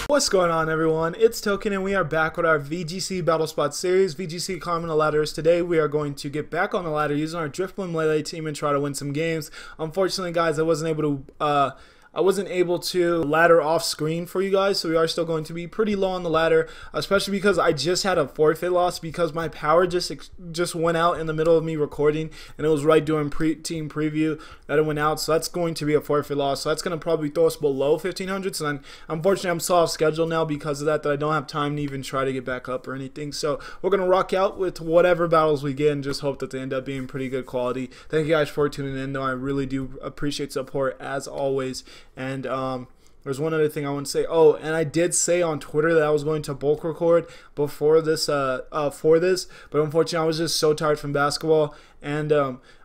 What's going on, everyone? It's Token and we are back with our VGC battlespot series, VGC Climbing the Ladders. Today we are going to get back on the ladder using our Balloon Lele team and try to win some games. Unfortunately, guys, I wasn't able to ladder off screen for you guys, so we are still going to be pretty low on the ladder, especially because I just had a forfeit loss because my power just went out in the middle of me recording, and it was right during team preview that it went out. So that's going to be a forfeit loss, so that's going to probably throw us below 1500. So then unfortunately I'm so off schedule now because of that I don't have time to even try to get back up or anything. So we're going to rock out with whatever battles we get and just hope that they end up being pretty good quality. Thank you guys for tuning in, though. I really do appreciate support as always. And there's one other thing I want to say. Oh, and I did say on Twitter that I was going to bulk record before this for this, but unfortunately I was just so tired from basketball, and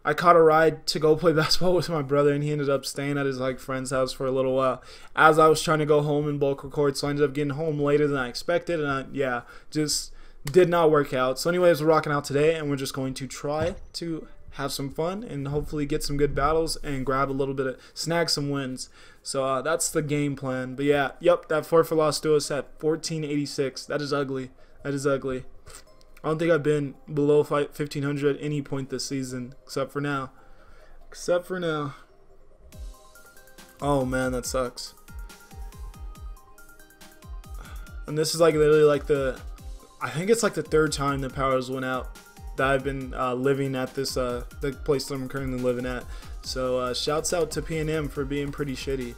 I caught a ride to go play basketball with my brother, and he ended up staying at his friend's house for a little while as I was trying to go home and bulk record. So I ended up getting home later than I expected, and yeah, just did not work out. So anyways, we're rocking out today, and we're just going to try to have some fun and hopefully get some good battles and grab a little bit of snag some wins. So that's the game plan. But yeah, yep, that forfeit loss to us at 1486. That is ugly. That is ugly. I don't think I've been below 1500 at any point this season except for now. Except for now. Oh man, that sucks. And this is literally I think it's the third time the powers went out that I've been living at this the place that I'm currently living at. So shouts out to P&M for being pretty shitty.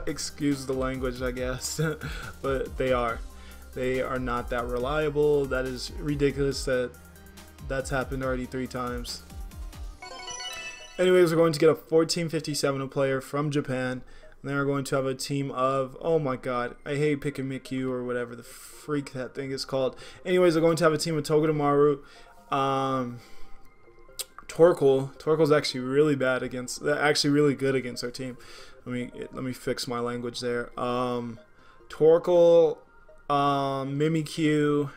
Excuse the language, I guess. But they are not that reliable. That is ridiculous that that's happened already 3 times. Anyways, we're going to get a 1457 a player from Japan. And then we're going to have a team of, oh my god, I hate picking Mikyu or whatever the freak that thing is called. Anyways, we're going to have a team of Togedemaru, Torkoal's actually really bad against, really good against our team. Let me fix my language there. Torkoal, Mimikyu.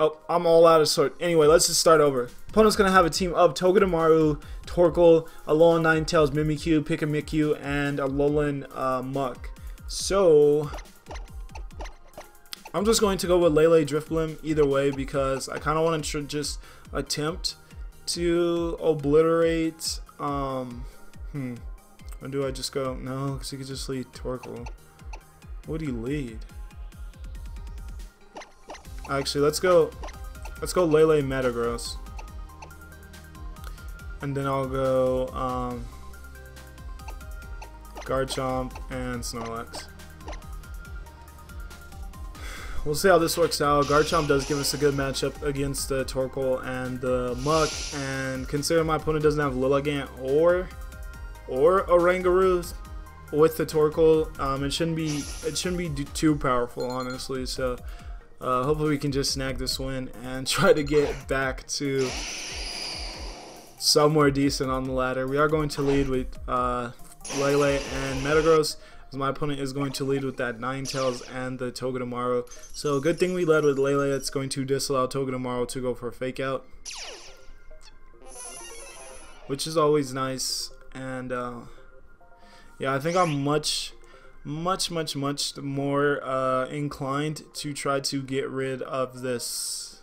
Oh, I'm all out of sort. Anyway, let's just start over. Opponent's going to have a team of Togedemaru, Torkoal, Alolan Ninetales, Mimikyu, Pikimikyu, and Alolan Muck. So I'm just going to go with Lele Drifblim either way because I kind of want to just attempt to obliterate. Or do I just go? No, because he could just lead Torkoal. What would he lead? Actually, let's go Lele Metagross. And then I'll go Garchomp and Snorlax. We'll see how this works out. Garchomp does give us a good matchup against the Torkoal and the Muck, and considering my opponent doesn't have Lilligant or Oranguru with the Torkoal, it shouldn't be too powerful, honestly. So hopefully we can just snag this win and try to get back to somewhere decent on the ladder. We are going to lead with Lele and Metagross, as my opponent is going to lead with that Ninetales and the Togedemaru. So good thing we led with Lele. It's going to disallow Togedemaru to go for a fake out, which is always nice. And yeah, I think I'm much more inclined to try to get rid of this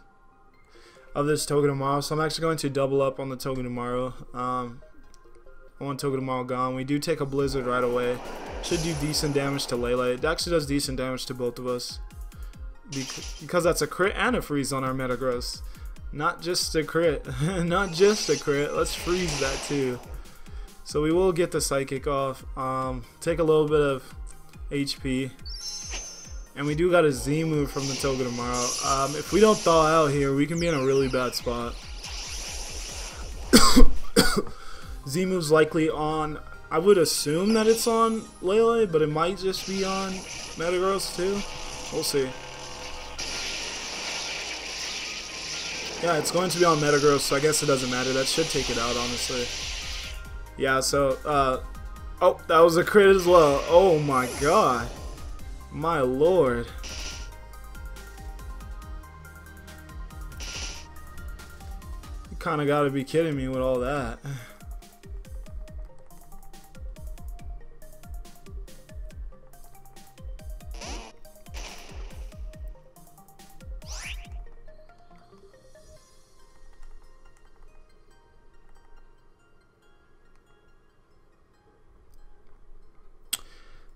Togedemaru. So I'm actually going to double up on the Togedemaru. I want Togedemaru gone. We do take a Blizzard right away. Should do decent damage to Lele. It actually does decent damage to both of us because that's a crit and a freeze on our Metagross. Not just a crit. Not just a crit. Let's freeze that too. So we will get the Psychic off. Take a little bit of HP. And we do got a Z move from the Togedemaru. If we don't thaw out here, we can be in a really bad spot. Z move's likely on, I would assume that it's on Lele, but it might just be on Metagross too. We'll see. Yeah, it's going to be on Metagross, so I guess it doesn't matter. That should take it out, honestly. Yeah, so, oh, that was a crit as well. Oh my god. My lord. You kind of got to be kidding me with all that.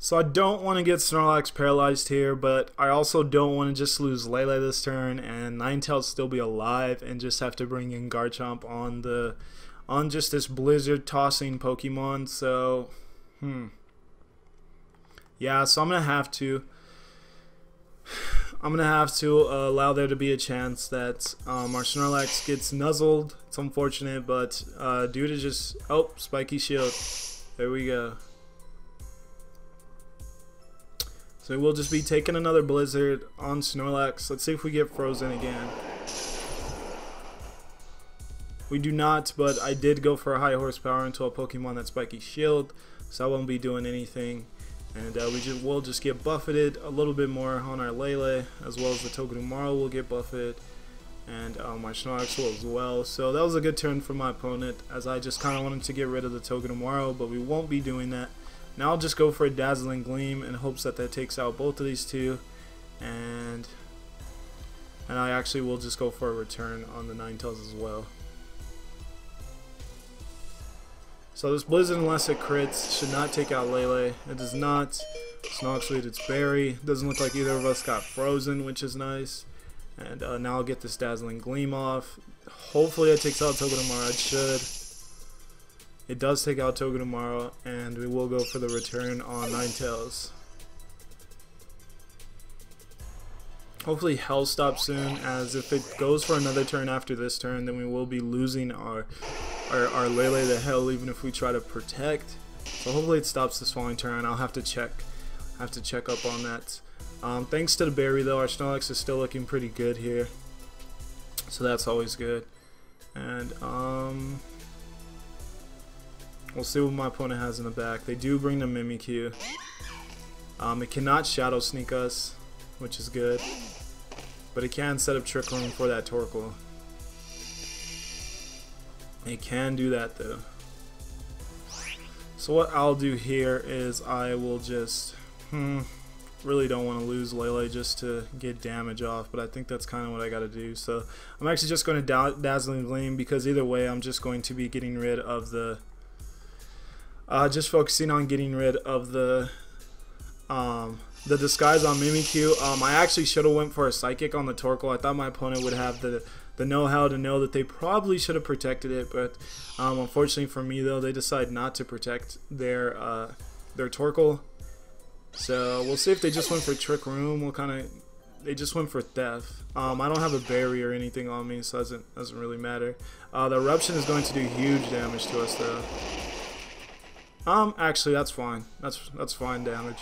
So I don't want to get Snorlax paralyzed here, but I also don't want to just lose Lele this turn and Ninetales still be alive and just have to bring in Garchomp on just this blizzard tossing Pokemon. So yeah, so I'm gonna have to allow there to be a chance that our Snorlax gets nuzzled. It's unfortunate, but due to just spiky shield, there we go. So we'll just be taking another blizzard on Snorlax. Let's see if we get frozen again. We do not, but I did go for a high horsepower into a Pokemon that's spiky shield, so I won't be doing anything. And we'll just get buffeted a little bit more on our Lele, as well as the Togedemaru will get buffeted, and my Snorlax will as well. So that was a good turn for my opponent, as I just kind of wanted to get rid of the Togedemaru, but we won't be doing that. Now I'll just go for a Dazzling Gleam in hopes that takes out both of these two, and I actually will just go for a return on the Ninetales as well. So this Blizzard, unless it crits, should not take out Lele. It does not. Snorlax lead its berry. Doesn't look like either of us got frozen, which is nice. And now I'll get this Dazzling Gleam off. Hopefully it takes out Togedemaru. It should. It does take out Togedemaru, and we will go for the return on Ninetales. Hopefully Hell stops soon, as if it goes for another turn after this turn, then we will be losing our Lele to Hell, even if we try to protect. So hopefully it stops this following turn. I'll have to check up on that. Thanks to the berry though, our Snorlax is still looking pretty good here, so that's always good. And we'll see what my opponent has in the back. They do bring the Mimikyu. It cannot Shadow Sneak us, which is good, but it can set up Trick Room for that Torkoal. It can do that though. So what I'll do here is I will just really don't want to lose Lele just to get damage off, but I think that's kind of what I got to do. So I'm actually just going to Dazzling Gleam, because either way I'm just going to be getting rid of the just focusing on getting rid of the disguise on Mimikyu. I actually should have went for a Psychic on the Torkoal. I thought my opponent would have the know-how to know that they probably should have protected it, but unfortunately for me though, they decide not to protect their Torkoal. So we'll see if they just went for Trick Room. They just went for Theft. I don't have a berry or anything on me, so it doesn't really matter. The Eruption is going to do huge damage to us though. Actually that's fine. That's fine damage.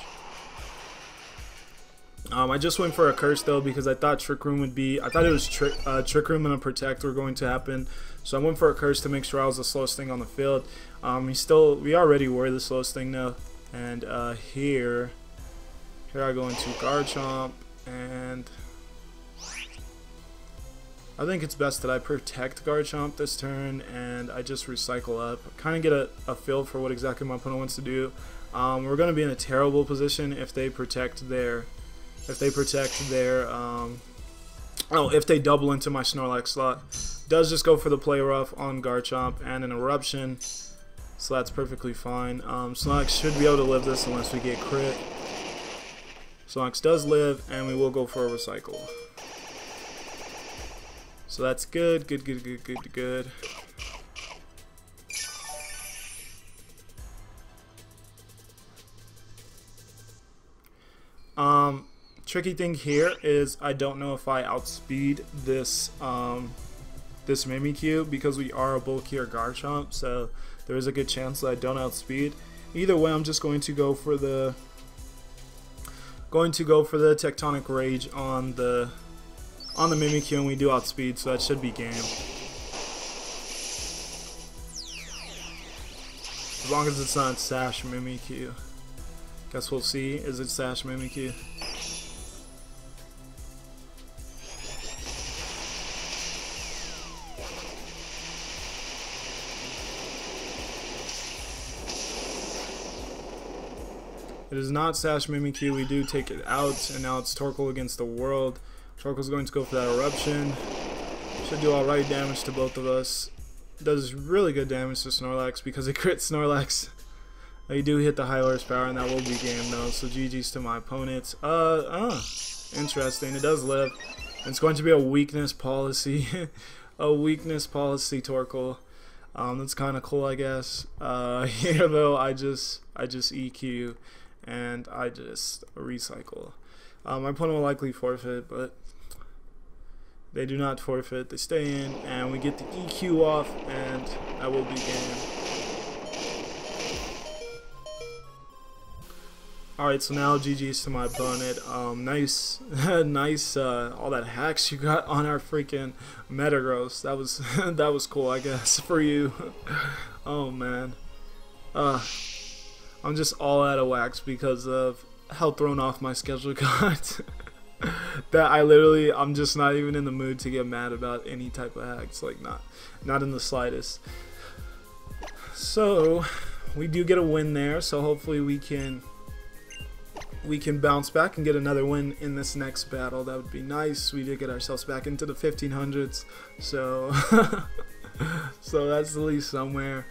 I just went for a Curse though, because I thought Trick Room would be. I thought it was Trick Room and a Protect were going to happen, so I went for a Curse to make sure I was the slowest thing on the field. We already were the slowest thing though, and here I go into Garchomp, and I think it's best that I protect Garchomp this turn, and I just recycle up, kind of get a feel for what exactly my opponent wants to do. We're going to be in a terrible position if they protect their. If they double into my Snorlax slot. Does just go for the Play Rough on Garchomp and an Eruption, so that's perfectly fine. Snorlax should be able to live this unless we get crit. Snorlax does live, and we will go for a Recycle. So that's good. Tricky thing here is I don't know if I outspeed this this Mimikyu, because we are a bulkier Garchomp, so there is a good chance that I don't outspeed. Either way, I'm just going to go for the Tectonic Rage on the Mimikyu, and we do outspeed, so that should be game. As long as it's not Sash Mimikyu. Guess we'll see. Is it Sash Mimikyu? It is not Sash Mimikyu. We do take it out, and now it's Torkoal against the world. Torkoal's going to go for that Eruption. Should do alright damage to both of us. Does really good damage to Snorlax because it crits Snorlax. They do hit the high horsepower, and that will be game though. So GG's to my opponents. Interesting. It does live. It's going to be a weakness policy, a weakness policy Torkoal. That's kind of cool, I guess. Here though, I just EQ, and I just recycle. My opponent will likely forfeit, but they do not forfeit. They stay in, and we get the EQ off, and that will be game. Alright, so now GG's to my opponent. Nice, nice, all that hacks you got on our freaking Metagross. That was, that was cool, I guess, for you. Oh, man. I'm just all out of wax because of how thrown off my schedule got. That I'm just not even in the mood to get mad about any type of hacks. Like, not in the slightest. So, we do get a win there, so hopefully we can bounce back and get another win in this next battle. That would be nice. We did get ourselves back into the 1500s, so so that's at least somewhere.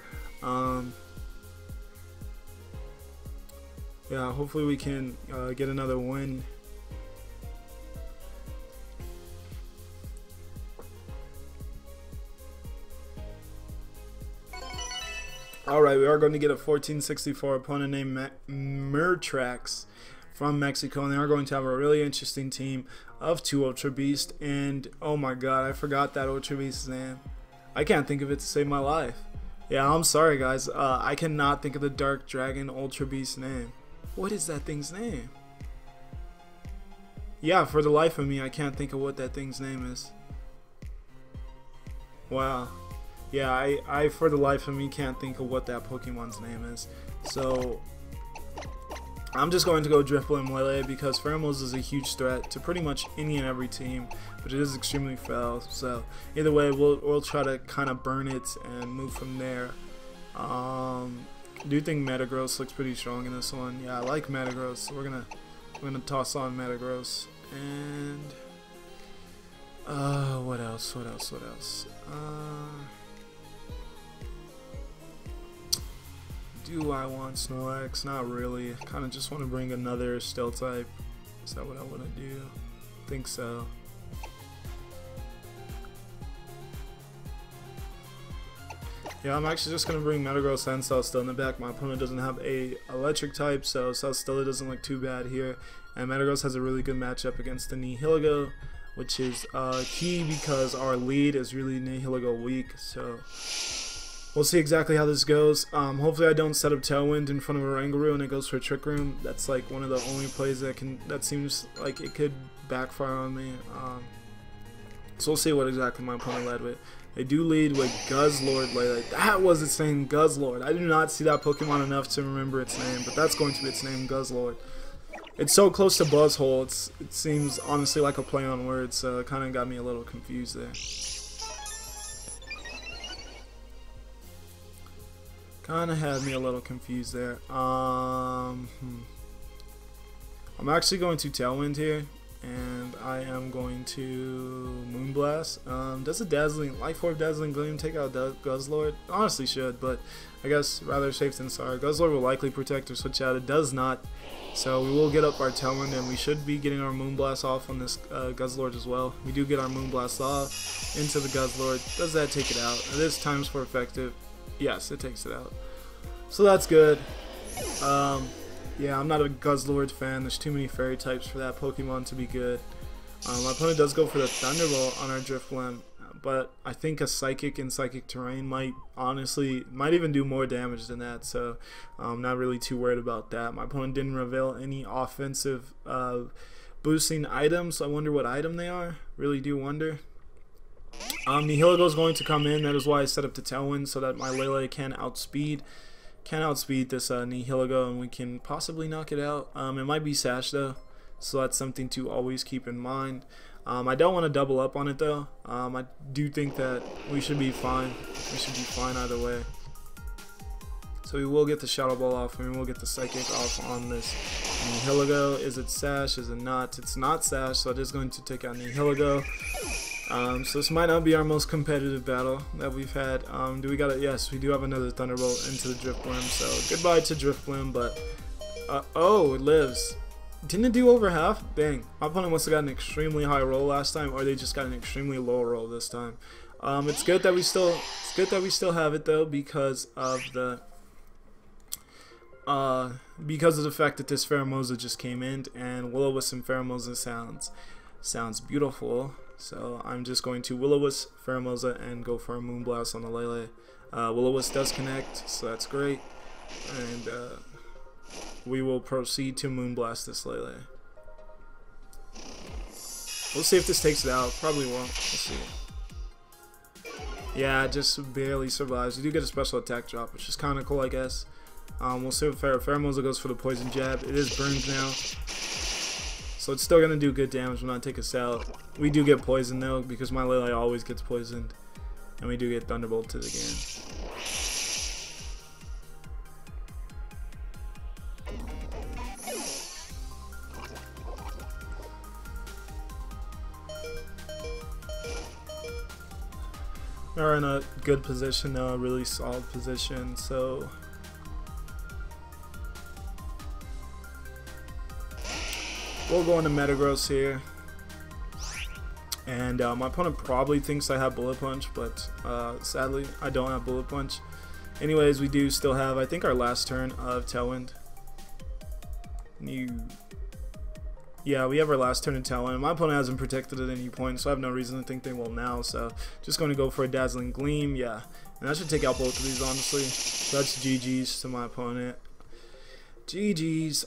Yeah, hopefully we can get another win. Alright, we are going to get a 1464 opponent named Mertrax from Mexico, and they are going to have a really interesting team of 2 Ultra Beast. And oh my god, I forgot that Ultra Beast's name. I can't think of it to save my life. Yeah, I'm sorry guys, I cannot think of the Dark Dragon Ultra Beast name. What is that thing's name? Yeah, for the life of me, I can't think of what that thing's name is. Wow. Yeah, I for the life of me can't think of what that Pokemon's name is. So I'm just going to go Balloon Lele because Pheromones is a huge threat to pretty much any and every team, but it is extremely foul. So either way, we'll try to kind of burn it and move from there. I do think Metagross looks pretty strong in this one. Yeah, I like Metagross. So we're gonna toss on Metagross. And what else? Do I want Snorlax? Not really. I kind of just want to bring another Steel type. Is that what I want to do? I think so. Yeah, I'm actually just going to bring Metagross and Celesteela in the back. My opponent doesn't have a electric type, so Celesteela doesn't look too bad here. And Metagross has a really good matchup against the Nihilego, which is key because our lead is really Nihilego weak. So we'll see exactly how this goes. Hopefully I don't set up Tailwind in front of a Rangaroo and it goes for a Trick Room. That's like one of the only plays that seems like it could backfire on me. So we'll see what exactly my opponent led with. They do lead with Guzzlord. Like that was its name, Guzzlord. I do not see that Pokemon enough to remember its name, but that's going to be its name, Guzzlord. It's so close to Buzzhole, it seems honestly like a play on words, so it kind of got me a little confused there. Kind of had me a little confused there. I'm actually going to Tailwind here, and I am going to Moonblast. Does a Dazzling, Life Orb Dazzling Gleam take out Guzzlord? Honestly should, but I guess rather safe than sorry. Guzzlord will likely protect or switch out. It does not. So we will get up our Tailwind, and we should be getting our Moonblast off on this Guzzlord as well. We do get our Moonblast off into the Guzzlord. Does that take it out? It is times 4 effective. Yes, it takes it out. So that's good. Yeah, I'm not a Guzzlord fan. There's too many fairy types for that Pokemon to be good. My opponent does go for the Thunderbolt on our Drifblim, but I think a Psychic in Psychic Terrain might even do more damage than that, so I'm not really too worried about that. My opponent didn't reveal any offensive boosting items. I wonder what item they are. Really do wonder. Nihilego is going to come in. That is why I set up the Tailwind, so that my Lele can outspeed this Nihilego, and we can possibly knock it out. It might be Sash though, so that's something to always keep in mind. I don't want to double up on it though. I do think that we should be fine. We should be fine either way. So we will get the Shadow Ball off, and we will get the Psychic off on this Nihilego. Is it Sash? Is it not? It's not Sash, so it is going to take out Nihilego. So this might not be our most competitive battle that we've had. Do we got it? Yes, we do have another Thunderbolt into the Driftblim. So goodbye to Driftblim, but oh, it lives. Didn't it do over half? Dang, my opponent must have got an extremely high roll last time, or they just got an extremely low roll this time. It's good that we still have it though, because of the fact that this Pheromosa just came in, and Will-O-Wisp and Pheromosa sounds beautiful. So I'm just going to Will-O-Wisp, Pheromosa, and go for a Moonblast on the Lele. Will-O-Wisp does connect, so that's great, and we will proceed to Moonblast this Lele. We'll see if this takes it out. Probably won't. We'll see. Yeah, it just barely survives. You do get a special attack drop, which is kind of cool, I guess. We'll see if Pheromosa goes for the Poison Jab. It is burned now, so it's still going to do good damage when I take us out. We do get poisoned though, because my Lele always gets poisoned. And we do get Thunderbolted again. We're in a good position now, a really solid position, so we'll go into Metagross here. And my opponent probably thinks I have Bullet Punch, but sadly I don't have Bullet Punch. Anyways, we do still have, I think, our last turn of Tailwind. Yeah, we have our last turn of Tailwind. My opponent hasn't protected at any point, so I have no reason to think they will now. So just going to go for a Dazzling Gleam, yeah. And that should take out both of these, honestly. So that's GG's to my opponent. GG's.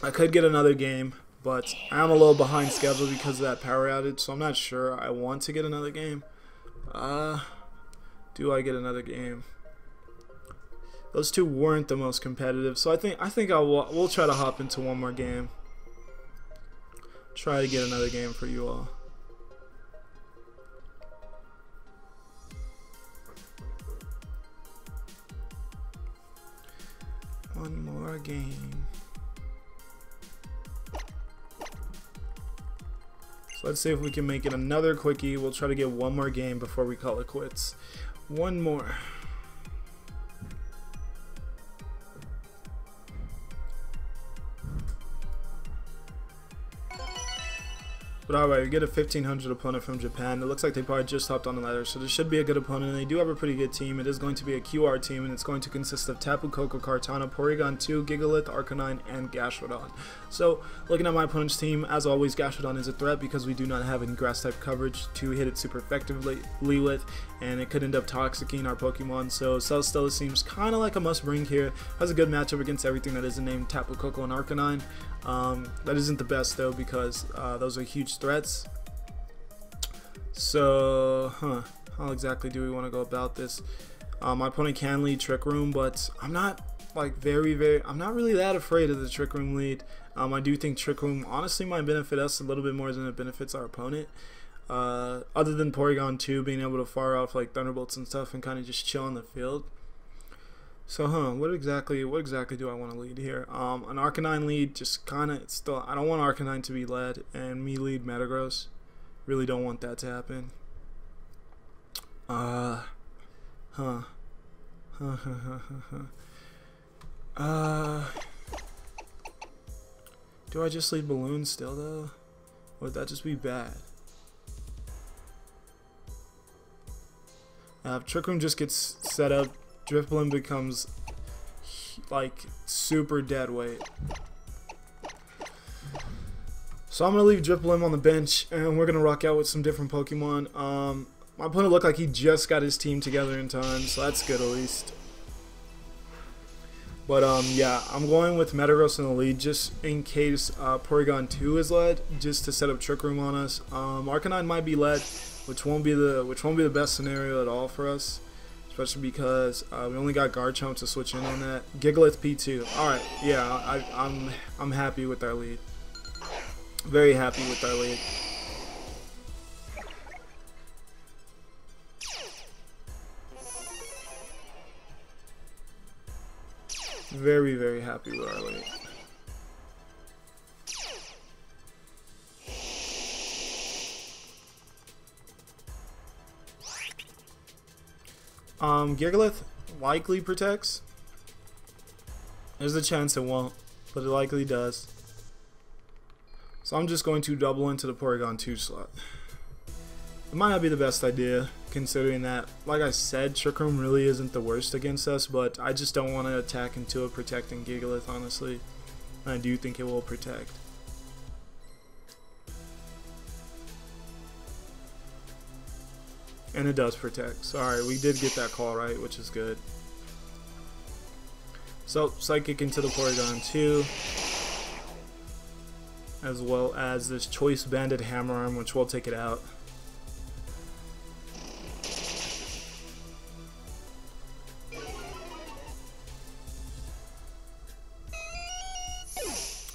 I could get another game, but I'm a little behind schedule because of that power outage, so I'm not sure I want to get another game. Do I get another game? Those two weren't the most competitive, so I think we'll try to hop into one more game. Try to get another game for you all. One more game. So let's see if we can make it another quickie. We'll try to get one more game before we call it quits. One more. But alright, we get a 1500 opponent from Japan. It looks like they probably just hopped on the ladder, so this should be a good opponent. And they do have a pretty good team. It is going to be a QR team, and it's going to consist of Tapu Koko, Kartana, Porygon 2, Gigalith, Arcanine, and Gastrodon. So, looking at my opponent's team, as always, Gastrodon is a threat because we do not have any grass-type coverage to hit it super effectively with, and it could end up toxicking our Pokemon. So, Celesteela seems kind of like a must-bring here. Has a good matchup against everything that isn't named Tapu Koko and Arcanine. That isn't the best though, because those are huge threats. So, how exactly do we want to go about this? My opponent can lead Trick Room, but I'm not like I'm not really that afraid of the Trick Room lead. I do think Trick Room honestly might benefit us a little bit more than it benefits our opponent. Other than Porygon 2 being able to fire off like Thunderbolts and stuff and kind of just chill on the field. So, what exactly do I want to lead here? An Arcanine lead, just kind of, still, I don't want Arcanine to be led, and me lead Metagross. Really don't want that to happen. Do I just lead Balloon still, though? Or would that just be bad? If Trick Room just gets set up, Driftblim becomes like super dead weight. So I'm gonna leave Driftblim on the bench, and we're gonna rock out with some different Pokemon. My opponent looked like he just got his team together in time, so that's good at least. But yeah, I'm going with Metagross in the lead just in case Porygon 2 is led, just to set up Trick Room on us. Arcanine might be led, which won't be the best scenario at all for us. Especially because we only got Garchomp to switch in on that. Gigalith P2. Alright, yeah, I'm happy with our lead. Very happy with our lead. Very, very happy with our lead. I Gigalith likely protects. There's a chance it won't, but it likely does. So I'm just going to double into the Porygon 2 slot. It might not be the best idea, considering that, like I said, Trick Room really isn't the worst against us, but I just don't want to attack into a protecting Gigalith, honestly. I do think it will protect. And it does protect. So alright, we did get that call right, which is good. So, Psychic into the Porygon 2. As well as this Choice Banded Hammer Arm, which will take it out.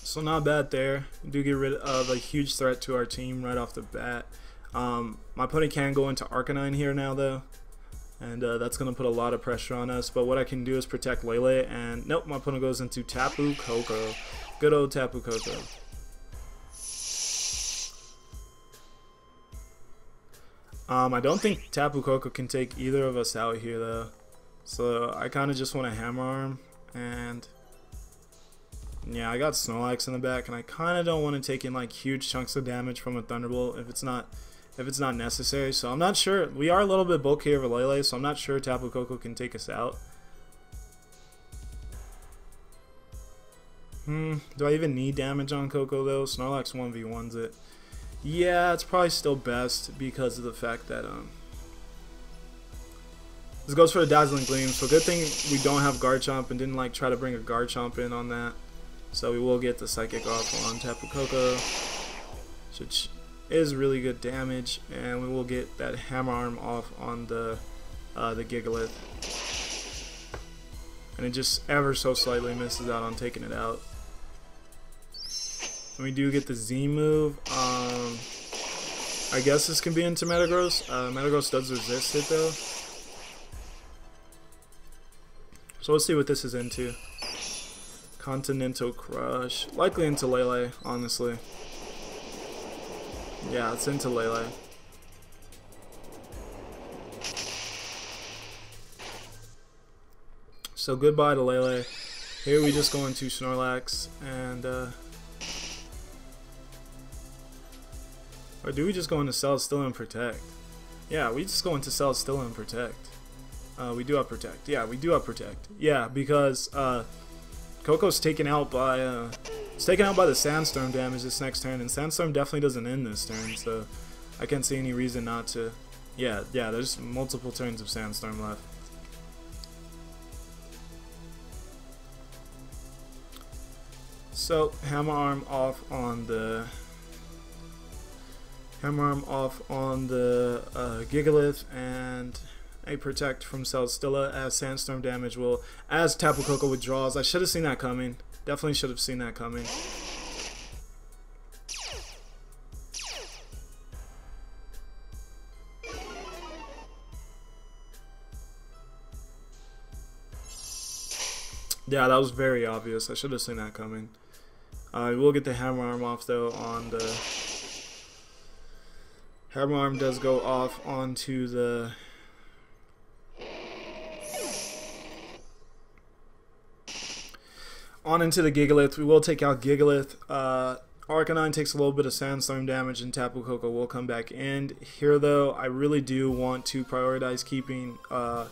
So not bad there. We do get rid of a huge threat to our team right off the bat. My opponent can go into Arcanine here now though, and that's going to put a lot of pressure on us, but what I can do is protect Lele, and nope, my opponent goes into Tapu Koko. Good old Tapu Koko. I don't think Tapu Koko can take either of us out here though, so I kind of just want to Hammer Arm, and yeah, I got Snorlax in the back, and I kind of don't want to take in like huge chunks of damage from a Thunderbolt if it's not necessary. So I'm not sure. We are a little bit bulky over Lele, so I'm not sure Tapu Koko can take us out. Do I even need damage on Koko though? Snorlax 1v1s it. Yeah, it's probably still best because of the fact that this goes for a Dazzling Gleam. So good thing we don't have Garchomp and didn't like try to bring a Garchomp in on that. So we will get the Psychic off on Tapu Koko, which is really good damage, and we will get that Hammer Arm off on the Gigalith, and it just ever so slightly misses out on taking it out. And we do get the Z move. I guess this can be into Metagross. Metagross does resist it though, so let's see what this is into. Continental Crush. Likely into Lele, honestly. Yeah, it's into Lele. So goodbye to Lele. Here we just go into Snorlax, and or do we just go into Cell Still and Protect? Yeah, we just go into Cell Still and Protect. We do have Protect. Yeah, we do have Protect. Yeah, because Koko's taken out by the Sandstorm damage this next turn, and Sandstorm definitely doesn't end this turn, so I can't see any reason not to. Yeah, there's multiple turns of Sandstorm left. So Hammer Arm off on the Gigalith, and a Protect from Celstilla as Sandstorm damage will, as Tapu Koko withdraws. I should have seen that coming. Definitely should have seen that coming. Yeah, that was very obvious. I should have seen that coming. We'll get the Hammer Arm off though on the... Hammer Arm does go off onto the... On into the Gigalith. We will take out Gigalith. Arcanine takes a little bit of Sandstorm damage, and Tapu Koko will come back in. Here though, I really do want to prioritize keeping, kind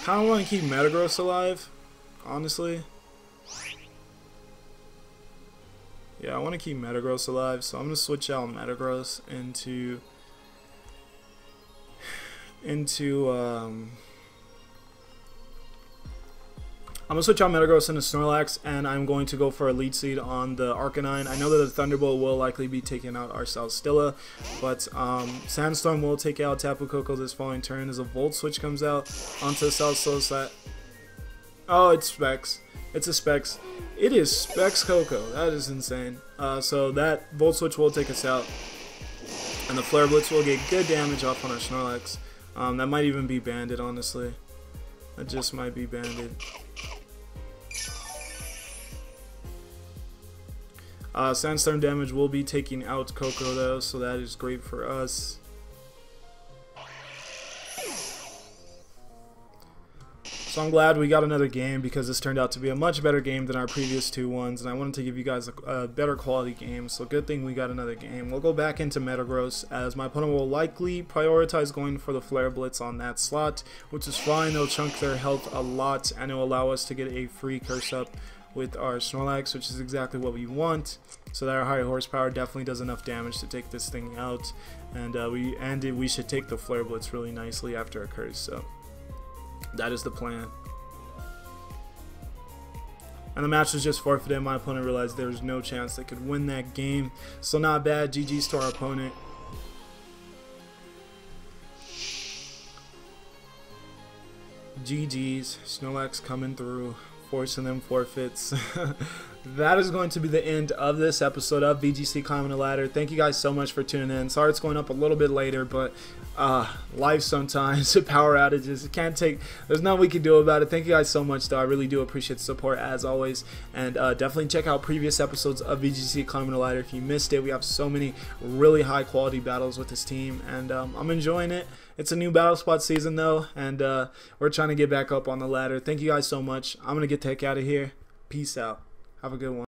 of want to keep Metagross alive, honestly. Yeah, I want to keep Metagross alive, so I'm going to switch out Metagross into I'm going to switch out Metagross into Snorlax, and I'm going to go for a Leech Seed on the Arcanine. I know that the Thunderbolt will likely be taking out our Celstilla, but Sandstorm will take out Tapu Koko this following turn as a Volt Switch comes out onto Celstilla. Oh, it's Specs. It's a Specs. It is Specs Koko. That is insane. So that Volt Switch will take us out, and the Flare Blitz will get good damage off on our Snorlax. That might even be banded, honestly. That just might be banded. Sandstorm damage will be taking out Koko though, so that is great for us. So I'm glad we got another game because this turned out to be a much better game than our previous 2 ones, and I wanted to give you guys a better quality game, so good thing we got another game. We'll go back into Metagross as my opponent will likely prioritize going for the Flare Blitz on that slot, which is fine. They'll chunk their health a lot, and it will allow us to get a free curse up with our Snorlax, which is exactly what we want, so that our high horsepower definitely does enough damage to take this thing out, and we should take the Flare Blitz really nicely after it occurs, so that is the plan. And the match was just forfeited. My opponent realized there was no chance they could win that game, so not bad. GG's to our opponent. GG's. Snorlax coming through, forcing them forfeits. That is going to be the end of this episode of VGC Climbing the Ladder. Thank you guys so much for tuning in. Sorry it's going up a little bit later, but life sometimes, power outages, there's nothing we can do about it. Thank you guys so much though. I really do appreciate the support as always, and definitely check out previous episodes of VGC Climbing the Ladder if you missed it. We have so many really high quality battles with this team, and I'm enjoying it. It's a new battlespot season though, and we're trying to get back up on the ladder. Thank you guys so much. I'm gonna get the heck out of here. Peace out. Have a good one.